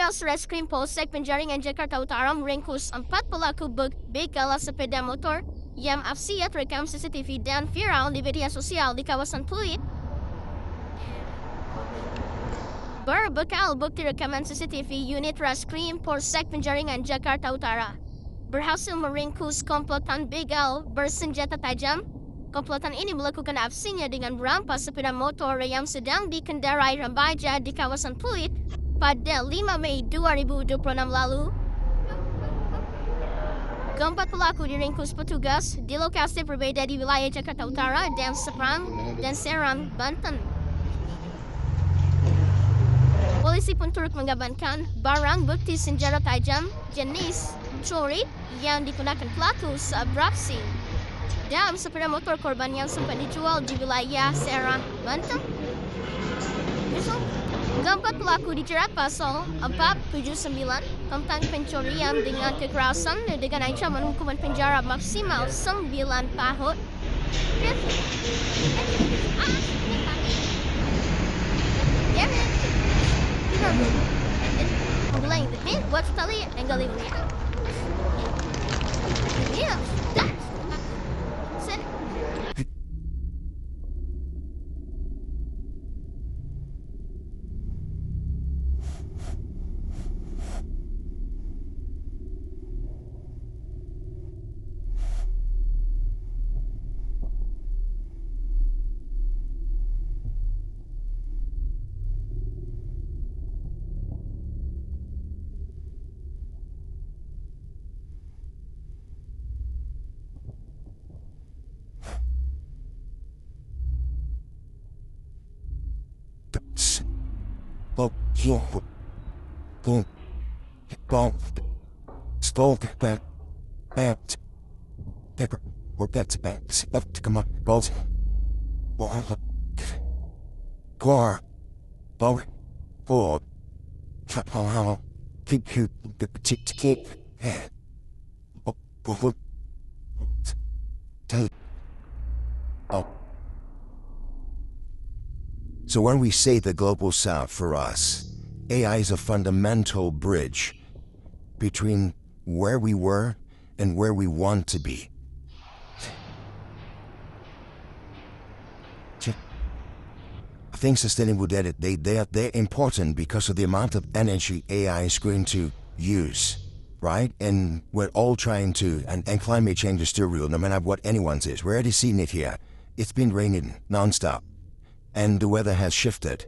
Petugas Reskrim Polsek Penjaringan Jakarta Utara meringkus 4 pelaku begal sepeda motor yang aksinya terekam CCTV dan viral di media sosial di kawasan Pluit. Berbekal bukti rekaman CCTV, unit Reskrim Polsek Penjaringan Jakarta Utara berhasil meringkus komplotan begal bersenjata tajam. Komplotan ini melakukan aksinya dengan merampas sepeda motor yang sedang dikendarai remaja di kawasan Pluit pada 5 Mei 2026 lalu. Keempat pelaku diringkus petugas di lokasi berbeda di wilayah Jakarta Utara dan Serang, Banten. Polisi pun turut mengamankan barang bukti senjata tajam jenis celurit yang digunakan pelaku saat beraksi dan sepeda motor korban yang sempat dijual di wilayah Serang, Banten. Keempat pelaku dijerat pasal 479 tentang pencurian dengan kekerasan dengan ancaman hukuman penjara maksimal 9 tahun. Buat sekali enggal ini. Iya, dah. So when we say the global south for us, AI is a fundamental bridge between where we were and where we want to be. I think sustainable data, they're important because of the amount of energy AI is going to use, right? And we're all trying to, and climate change is still real, no matter what anyone says. We're already seeing it here. It's been raining nonstop. And the weather has shifted,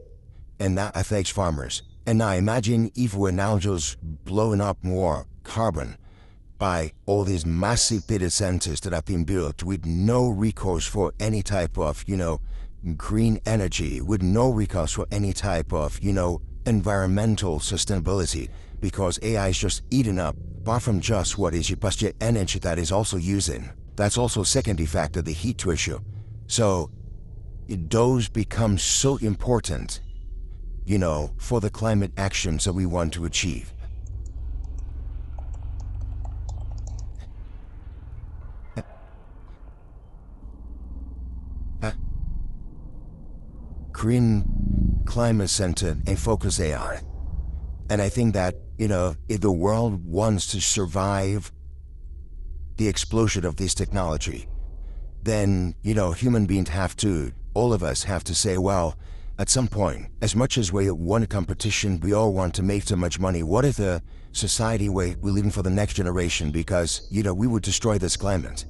and that affects farmers. And now imagine if we're now just blowing up more carbon by all these massive data centers that have been built with no recourse for any type of, green energy, with no recourse for any type of, environmental sustainability, because AI is just eating up, apart from just what is your energy that is also using. That's also secondary factor, the heat ratio. So those become so important, for the climate actions that we want to achieve. Green Climate Center and Focus AI. And I think that, if the world wants to survive the explosion of this technology, then, human beings all of us have to say, well, at some point, as much as we want a competition, we all want to make so much money. What if the society we're leaving for the next generation? Because, we would destroy this climate.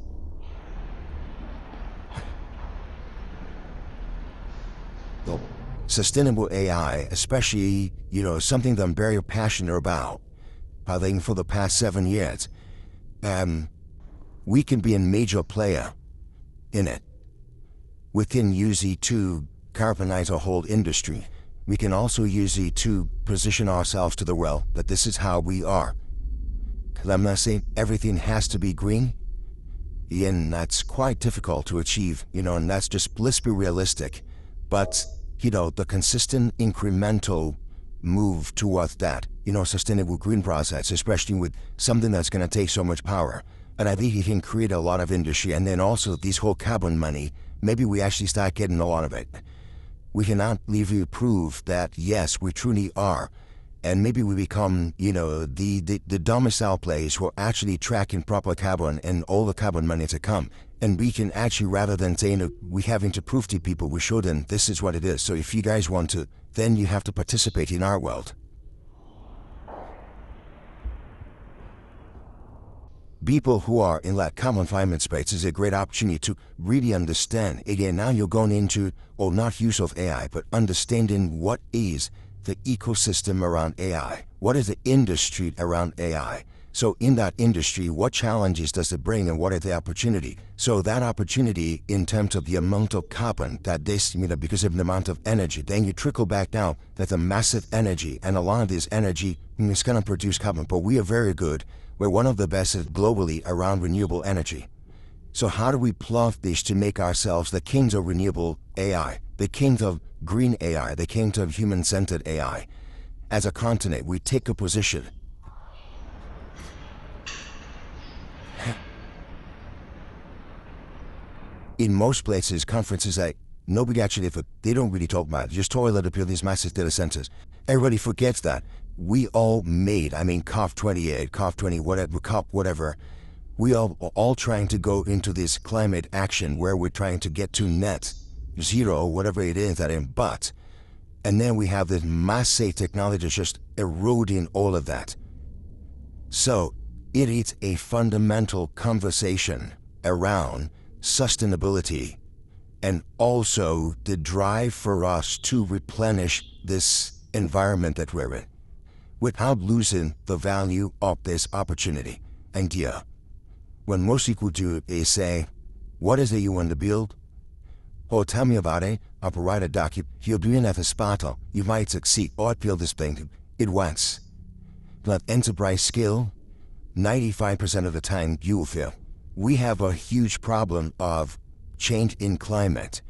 Well, sustainable AI, especially, something that I'm very passionate about, I think for the past 7 years, we can be a major player in it. We can use it to carbonize our whole industry. We can also use it to position ourselves to the world that this is how we are. I'm not saying everything has to be green, and that's quite difficult to achieve, and that's just, let's be realistic. But, the consistent incremental move towards that, sustainable green process, especially with something that's going to take so much power. And I think it can create a lot of industry, and then also this whole carbon money, maybe we actually start getting a lot of it. We cannot leave you proof that, yes, we truly are And maybe we become, the domicile place who are actually tracking proper carbon and all the carbon money to come. And we can actually, rather than saying we having to prove to people, we show them this is what it is. So if you guys want to, then you have to participate in our world. People who are in that confinement space is a great opportunity to really understand. Again, now you're going into, or not use of AI, but understanding what is the ecosystem around AI. What is the industry around AI? So in that industry, what challenges does it bring and what is the opportunity? So that opportunity in terms of the amount of carbon that this, because of the amount of energy, then you trickle back down that the massive energy, and a lot of this energy is going to produce carbon. But we are very good. We're one of the best globally around renewable energy. So how do we plot this to make ourselves the kings of renewable AI, the kings of green AI, the kings of human-centered AI? As a continent, we take a position. In most places, conferences, nobody actually, they don't really talk about it. Just toilet up these massive data centers. Everybody forgets that. We all made, COP28, COP20, whatever, COP, whatever. We are all trying to go into this climate action where we're trying to get to net zero, whatever it is that in, and then we have this massive technology just eroding all of that. So it is a fundamental conversation around sustainability and also the drive for us to replenish this environment that we're in without losing the value of this opportunity. And yeah, when most people do is say, what is it you want to build? Or tell me about it. I'll provide a doc. You're doing that for Sparta. You might succeed. Or build this thing. It works. But enterprise skill, 95% of the time you will fail. We have a huge problem of change in climate.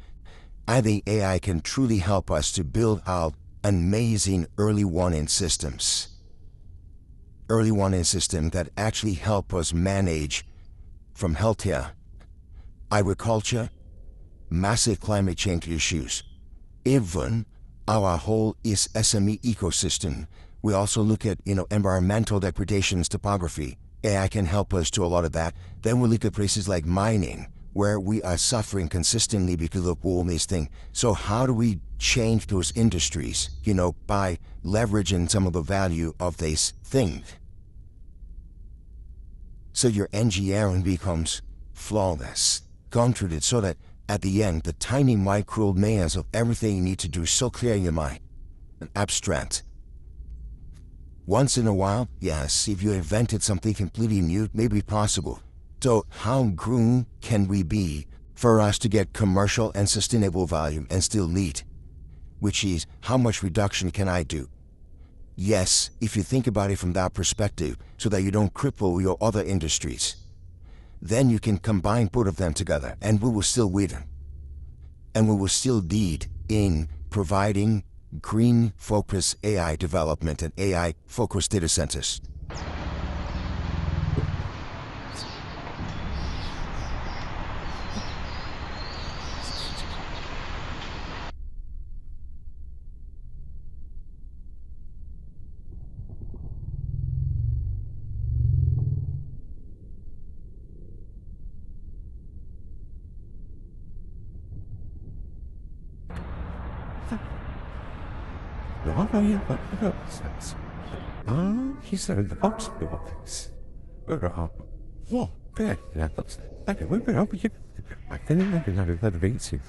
I think AI can truly help us to build out amazing early warning systems. Early warning systems that actually help us manage from healthcare, agriculture, massive climate change issues, even our whole SME ecosystem. We also look at, environmental degradations, topography. AI can help us to a lot of that. Then we look at places like mining, where we are suffering consistently because of all these things. So how do we change those industries, by leveraging some of the value of this thing? So your engineering becomes flawless, controlled, so that at the end, the tiny micro layers of everything you need to do is so clear in your mind and abstract. Once in a while, yes, if you invented something completely new, it may be possible. So how green can we be for us to get commercial and sustainable value and still lead? Which is, how much reduction can I do? Yes, if you think about it from that perspective, so that you don't cripple your other industries, then you can combine both of them together and we will still win. And we will still lead in providing green-focused AI development and AI-focused data centers. He said the box box. What? Bad. That's okay. We're up here. I didn't know that beats you.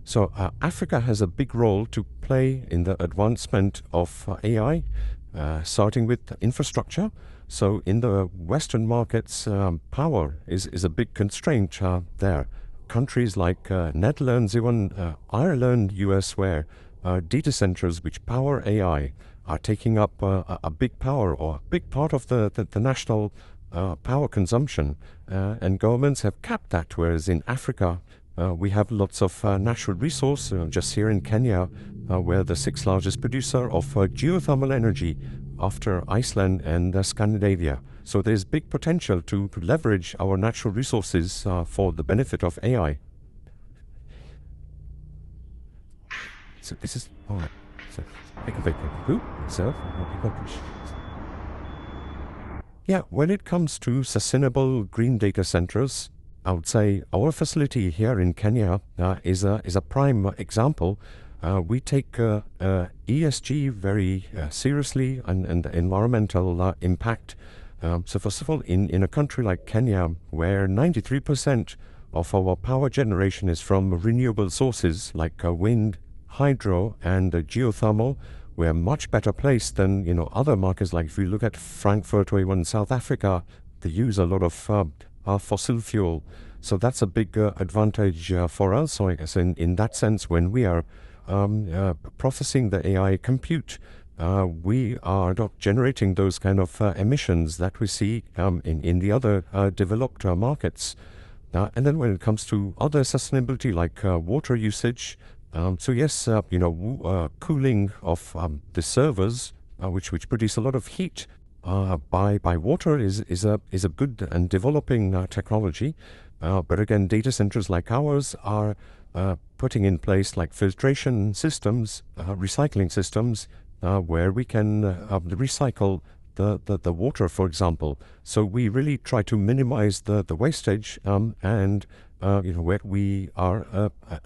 So Africa has a big role to play in the advancement of AI, starting with infrastructure. So in the Western markets, power is a big constraint there. Countries like Netherlands, even Ireland, US, where data centers which power AI are taking up a big power or a big part of the national power consumption. And governments have capped that, whereas in Africa, we have lots of natural resource. Just here in Kenya, we're the sixth largest producer of geothermal energy after Iceland and Scandinavia. So there's big potential to leverage our natural resources for the benefit of AI. So this is all right. So yeah, when it comes to sustainable green data centers, I would say our facility here in Kenya is a prime example. We take ESG very seriously and the environmental impact. So first of all, in a country like Kenya, where 93% of our power generation is from renewable sources like wind, hydro, and geothermal, we're much better placed than other markets. Like if you look at Frankfurt or even South Africa, they use a lot of fossil fuel. So that's a big advantage for us. So I guess in that sense, when we are processing the AI compute, we are not generating those kind of emissions that we see in the other developed markets. And then when it comes to other sustainability like water usage, so yes, cooling of the servers, which produce a lot of heat by water, is a good and developing technology. But again, data centers like ours are putting in place like filtration systems, recycling systems, where we can recycle the water, for example. So we really try to minimize the wastage and where we are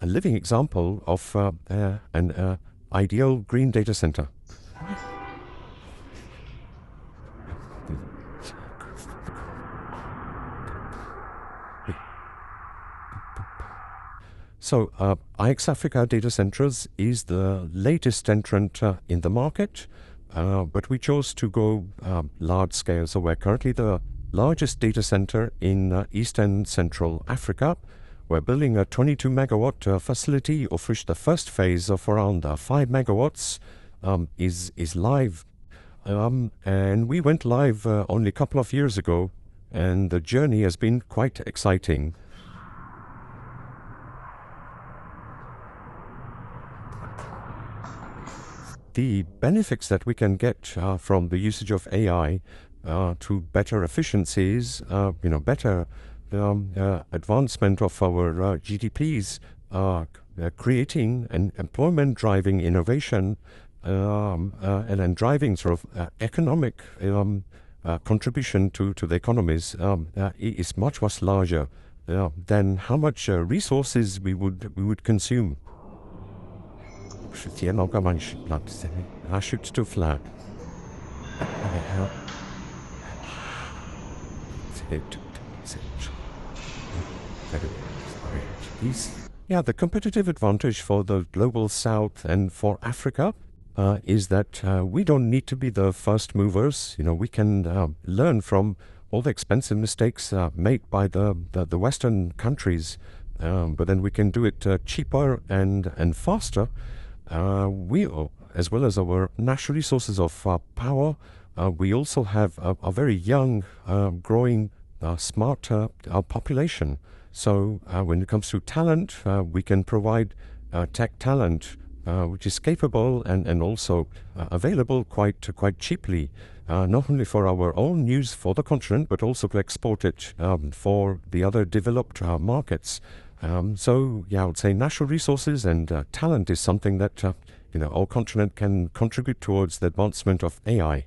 a living example of an ideal green data center. So IX Africa Data Centers is the latest entrant in the market, but we chose to go large scale. So we're currently the largest data center in East and Central Africa. We're building a 22 megawatt facility, of which the first phase of around 5 megawatts is live. And we went live only a couple of years ago, and the journey has been quite exciting. The benefits that we can get from the usage of AI to better efficiencies, better advancement of our GDPs, creating and employment driving innovation, and then driving sort of economic contribution to the economies is much larger than how much resources we would consume. I shoot too flat. Yeah, the competitive advantage for the global south and for Africa is that we don't need to be the first movers. We can learn from all the expensive mistakes made by the Western countries, but then we can do it cheaper and faster. We, as well as our natural resources of power, we also have a very young, growing, smart population. So when it comes to talent, we can provide tech talent which is capable and also available quite cheaply, not only for our own use for the continent, but also to export it for the other developed markets. So yeah, I would say natural resources and talent is something that our continent can contribute towards the advancement of AI.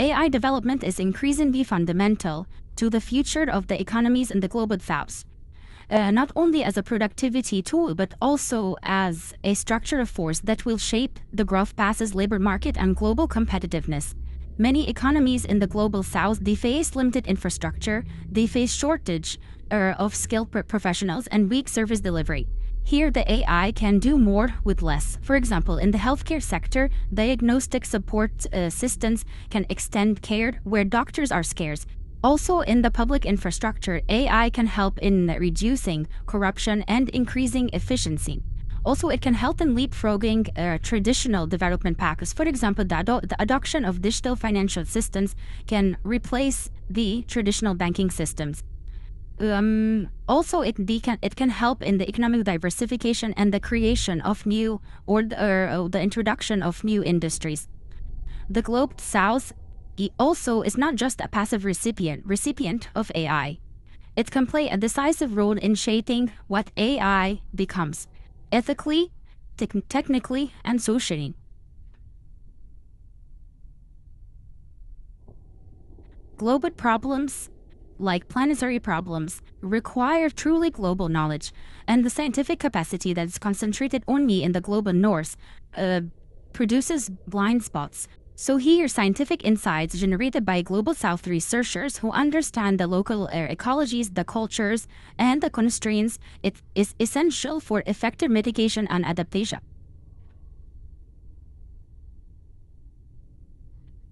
AI development is increasingly fundamental to the future of the economies in the global south, not only as a productivity tool, but also as a structural force that will shape the growth paths, labor market, and global competitiveness. Many economies in the global south, they face limited infrastructure, they face shortage of skilled professionals and weak service delivery. Here, the AI can do more with less. For example, in the healthcare sector, diagnostic support systems can extend care where doctors are scarce. Also, in the public infrastructure, AI can help in reducing corruption and increasing efficiency. Also, it can help in leapfrogging traditional development paths. For example, the adoption of digital financial systems can replace the traditional banking systems. Also, it can help in the economic diversification and the creation of new or the introduction of new industries. The Global South also is not just a passive recipient of AI. It can play a decisive role in shaping what AI becomes, ethically, technically, and socially. Global problems, like planetary problems, require truly global knowledge, and the scientific capacity that is concentrated only in the global north produces blind spots. So here, scientific insights generated by Global South researchers who understand the local ecologies, the cultures, and the constraints, it is essential for effective mitigation and adaptation.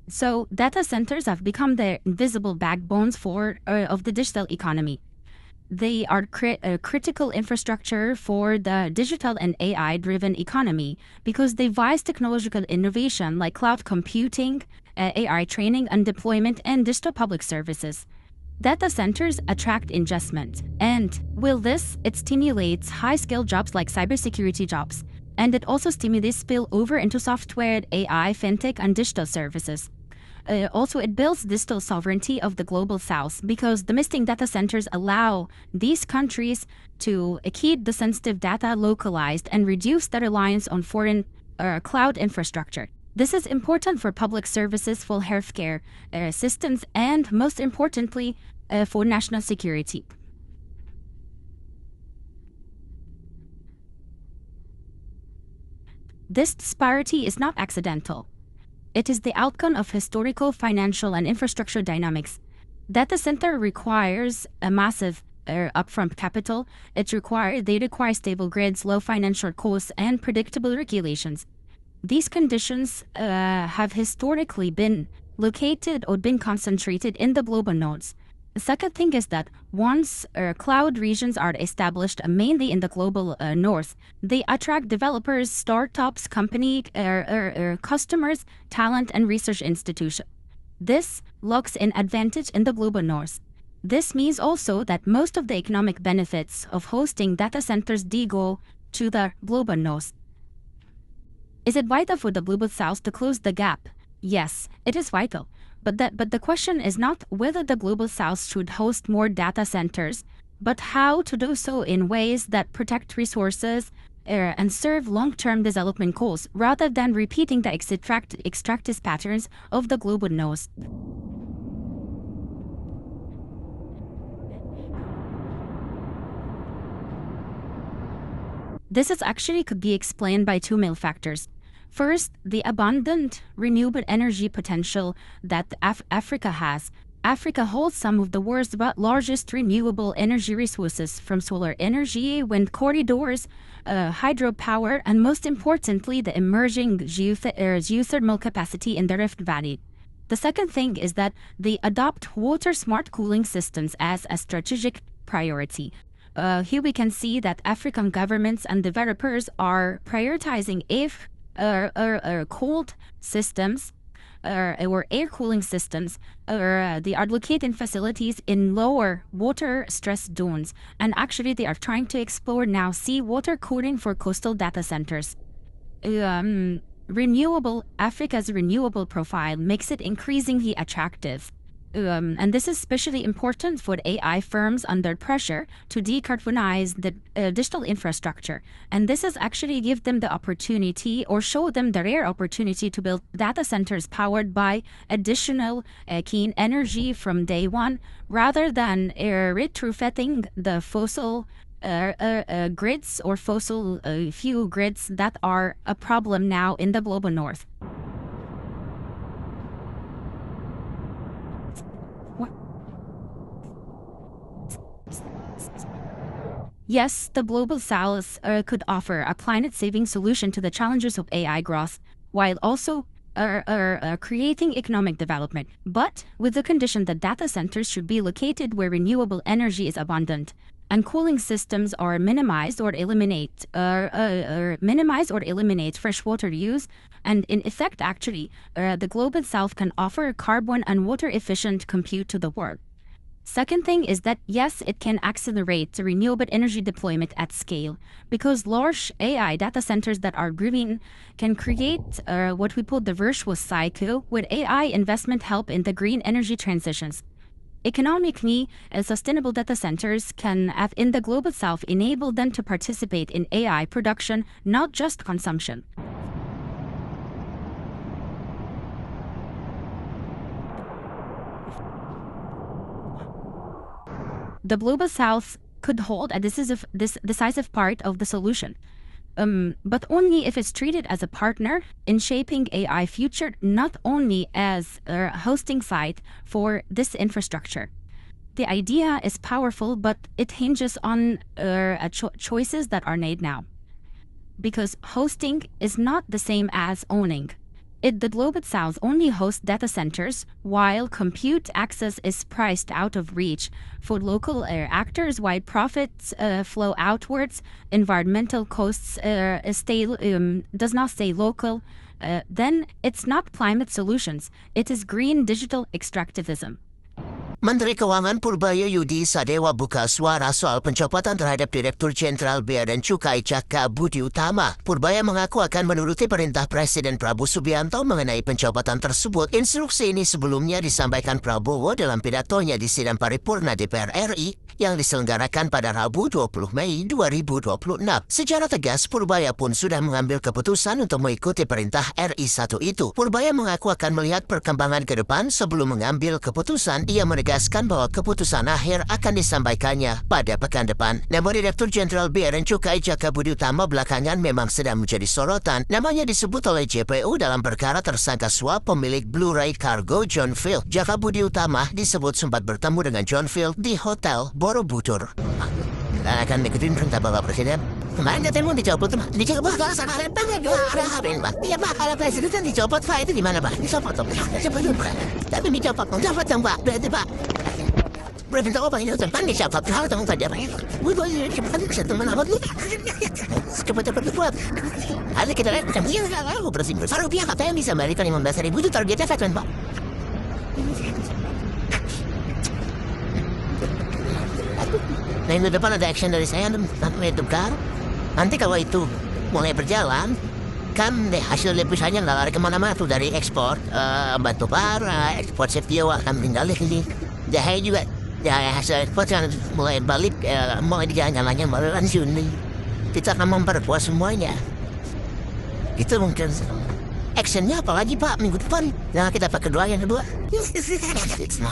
So data centers have become the invisible backbones of the digital economy. They are critical infrastructure for the digital and AI-driven economy because they devise technological innovation like cloud computing, AI training and deployment, and digital public services. Data centers attract investment, and with this, it stimulates high-skilled jobs like cybersecurity jobs, and it also stimulates spillover into software, AI, fintech, and digital services. Also, it builds digital sovereignty of the Global South because domestic data centers allow these countries to keep the sensitive data localized and reduce the reliance on foreign cloud infrastructure. This is important for public services, for healthcare systems, and most importantly, for national security. This disparity is not accidental. It is the outcome of historical, financial, and infrastructure dynamics. Data center requires a massive upfront capital. They require stable grids, low financial costs, and predictable regulations. These conditions have historically been located or been concentrated in the global nodes. The second thing is that once cloud regions are established mainly in the global north, they attract developers, startups, customers, talent, and research institutions. This locks in advantage in the global north. This means also that most of the economic benefits of hosting data centers go to the global north. Is it vital for the global south to close the gap? Yes, it is vital. But the question is not whether the Global South should host more data centers, but how to do so in ways that protect resources and serve long-term development goals, rather than repeating the extractive patterns of the global north. This could be explained by two main factors. First, the abundant renewable energy potential that Africa has. Africa holds some of the world's largest renewable energy resources, from solar energy, wind corridors, hydropower, and most importantly, the emerging geothermal capacity in the Rift Valley. The second thing is that they adopt water-smart cooling systems as a strategic priority. Here we can see that African governments and developers are prioritizing cold systems or air cooling systems, they are located facilities in lower water stress zones, and actually they are trying to explore now seawater cooling for coastal data centers. Africa's renewable profile makes it increasingly attractive. And this is especially important for AI firms under pressure to decarbonize the digital infrastructure. And this has actually give them the opportunity, or show them the rare opportunity, to build data centers powered by additional clean energy from day one, rather than retrofitting the fossil grids or fossil fuel grids that are a problem now in the global north. Yes, the Global South could offer a climate-saving solution to the challenges of AI growth, while also creating economic development, but with the condition that data centers should be located where renewable energy is abundant, and cooling systems are minimize or eliminate freshwater use, and in effect, actually, the global south can offer carbon and water efficient compute to the world. Second thing is that yes, it can accelerate the renewable energy deployment at scale because large AI data centers that are green can create what we call the virtuous cycle with AI investment help in the green energy transitions. Economically, sustainable data centers can, in the global south, enable them to participate in AI production, not just consumption. The global south could hold a decisive part of the solution, but only if it's treated as a partner in shaping AI future, not only as a hosting site for this infrastructure. The idea is powerful, but it hinges on choices that are made now. Because hosting is not the same as owning. The global south only hosts data centers, while compute access is priced out of reach for local actors, while profits flow outwards, environmental costs does not stay local. Then it's not climate solutions, it is green digital extractivism. Menteri Keuangan Purbaya Yudi Sadewa buka suara soal pencopotan terhadap Direktur Jenderal Bea dan Cukai Jaka Budi Utama. Purbaya mengaku akan menuruti perintah Presiden Prabowo Subianto mengenai pencopotan tersebut. Instruksi ini sebelumnya disampaikan Prabowo dalam pidatonya di sidang paripurna DPR RI yang diselenggarakan pada Rabu 20 Mei 2026. Secara tegas, Purbaya pun sudah mengambil keputusan untuk mengikuti perintah RI 1 itu. Purbaya mengaku akan melihat perkembangan ke depan sebelum mengambil keputusan. Ia menegaskan bahwa keputusan akhir akan disampaikannya pada pekan depan. Namun Direktur Jenderal Bea dan Cukai Jaka Budi Utama belakangan memang sedang menjadi sorotan. Namanya disebut oleh JPU dalam perkara tersangka suap pemilik Blu-ray Cargo John Field. Jaka Budi Utama disebut sempat bertemu dengan John Field di Hotel Borobudur. Dan akan mengikuti perintah Bapak Presiden. Kemarin dia telepon dicopot, Pak. Dicopot kalau sama ada ngapain, Pak? Iya, Pak, kalau Presiden dicopot, Pak, itu di mana, Pak? Dicopot, Pak. Dicopot, Pak. Tapi dicopot, Pak. Berarti, Pak. Presiden tahu apa ini, Pak, dicopot. Hal tanggung saja, Pak. Gue cepat bisa teman apa dulu, Pak. Cepat-cepat buat. Ada kita lihat, macam dia nggak tahu, Presiden. Baru pihak katanya bisa balikan 15.000 itu targetnya, Pak. Minggu depan ada action dari saya sampai tukar. Nanti kalau itu mulai berjalan, kan hasil lepisannya nggak lari kemana-mana tuh dari ekspor batu bara, ekspor CPO akan tinggal di sini. Jahe juga, jahe hasil ekspor kan mulai balik, mulai jalan-jalannya baru Juni. Kita akan memperkuat semuanya. Itu mungkin actionnya apa lagi, Pak, minggu depan? Jangan kita pakai doa yang kedua.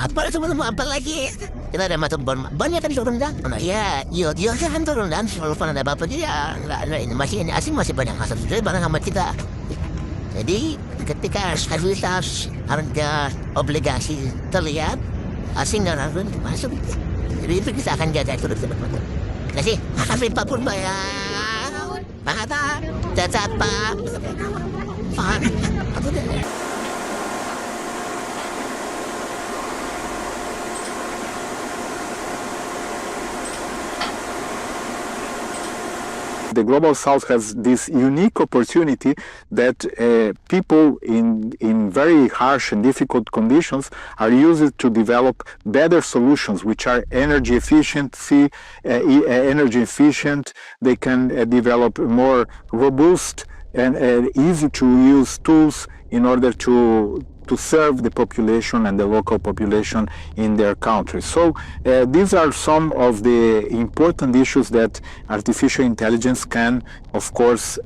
Apa teman-teman, apa lagi? Kita ada mata banyak kan turun dan, ya, yieldnya kan turun dan walaupun ada apa dia nggak ada ini masih ini asing masih banyak masuk juga barang sama kita. Jadi ketika stabilitas harga obligasi terlihat, asing dan asing masuk. Jadi itu kita akan jaga terus. Terima kasih. Sampai Pak Purbaya. Pak Hatta, cacat Pak. Pak. The Global South has this unique opportunity that people in very harsh and difficult conditions are used to develop better solutions, which are energy efficient. They can develop more robust and easy to use tools in order to serve the population and the local population in their country. So these are some of the important issues that artificial intelligence can, of course,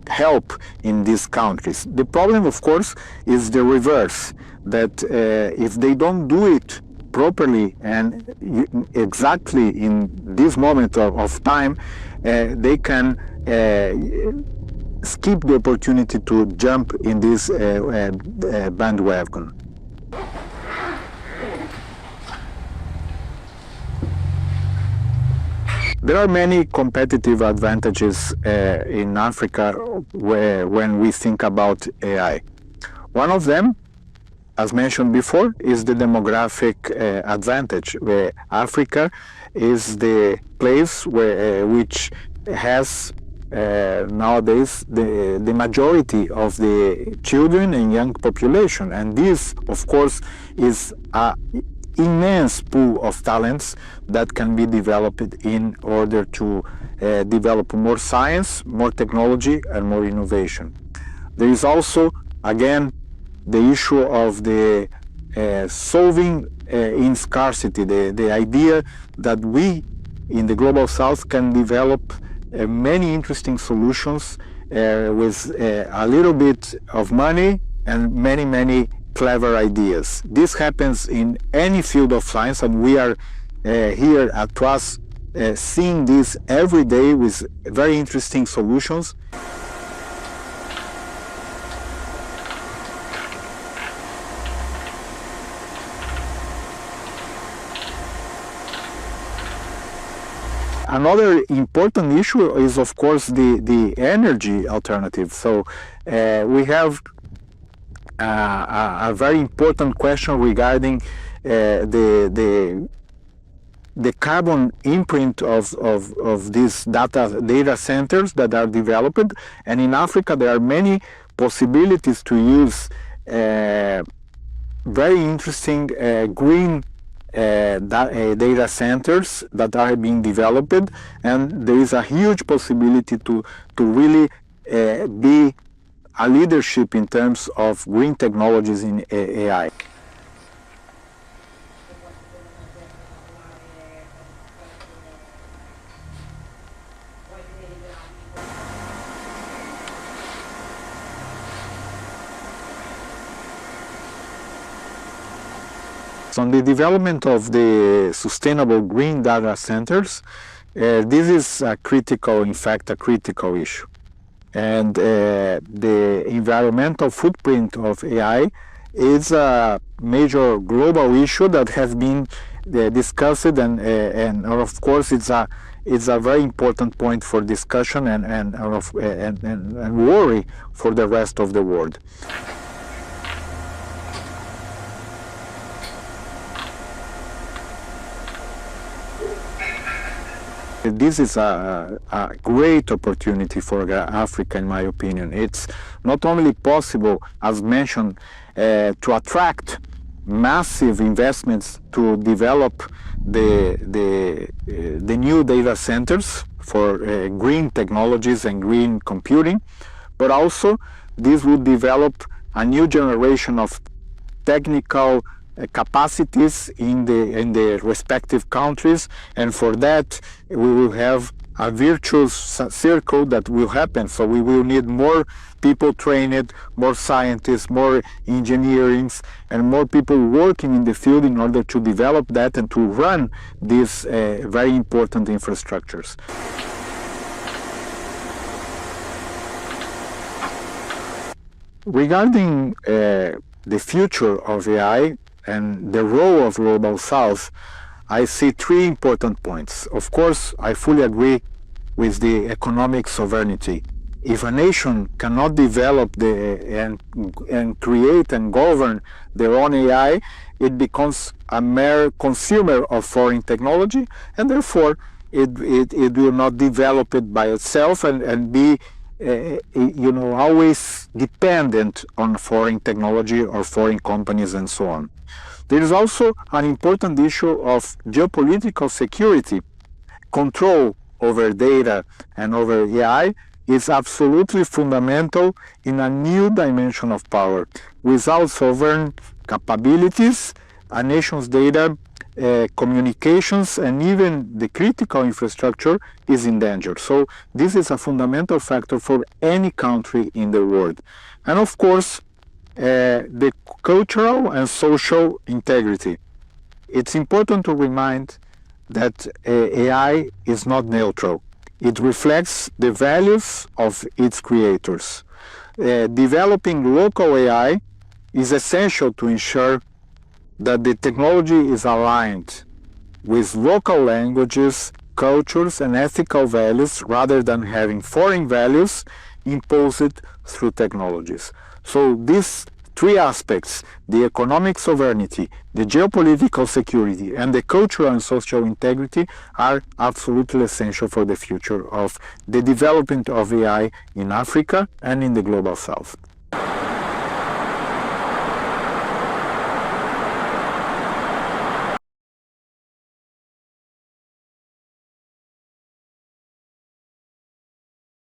help in these countries. The problem, of course, is the reverse, that if they don't do it properly and exactly in this moment of time, they can skip the opportunity to jump in this bandwagon. There are many competitive advantages in Africa when we think about AI. One of them, as mentioned before, is the demographic advantage, where Africa is the place which has nowadays the majority of the children and young population. And this, of course, is an immense pool of talents that can be developed in order to develop more science, more technology, and more innovation. There is also, again, the issue of the solving in scarcity, the idea that we in the Global South can develop many interesting solutions with a little bit of money and many clever ideas. This happens in any field of science, and we are here at TRUS seeing this every day with very interesting solutions. Another important issue is, of course, the energy alternative. So we have a very important question regarding the carbon imprint of these data centers that are developed. And in Africa, there are many possibilities to use very interesting green data centers that are being developed, and there is a huge possibility to really be a leadership in terms of green technologies in AI. On the development of the sustainable green data centers, this is a critical issue. And the environmental footprint of AI is a major global issue that has been discussed, and of course it's a very important point for discussion and worry for the rest of the world. This is a great opportunity for Africa, in my opinion. It's not only possible, as mentioned, to attract massive investments to develop the new data centers for green technologies and green computing, but also this would develop a new generation of technical capacities in the respective countries, and for that we will have a virtuous circle that will happen. So we will need more people trained, more scientists, more engineers, and more people working in the field in order to develop that and to run these very important infrastructures. Regarding the future of AI and the role of Global South, I see three important points. Of course, I fully agree with the economic sovereignty. If a nation cannot develop and create and govern their own AI, it becomes a mere consumer of foreign technology, and therefore it will not develop it by itself and be always dependent on foreign technology or foreign companies and so on. There is also an important issue of geopolitical security. Control over data and over AI is absolutely fundamental in a new dimension of power. Without sovereign capabilities, a nation's data, communications, and even the critical infrastructure is in danger. So this is a fundamental factor for any country in the world. And of course, the cultural and social integrity. It's important to remind that AI is not neutral. It reflects the values of its creators. Developing local AI is essential to ensure that the technology is aligned with local languages cultures, and ethical values rather than having foreign values imposed through technologies. So these three aspects, the economic sovereignty, the geopolitical security, and the cultural and social integrity, are absolutely essential for the future of the development of AI in Africa and in the global south.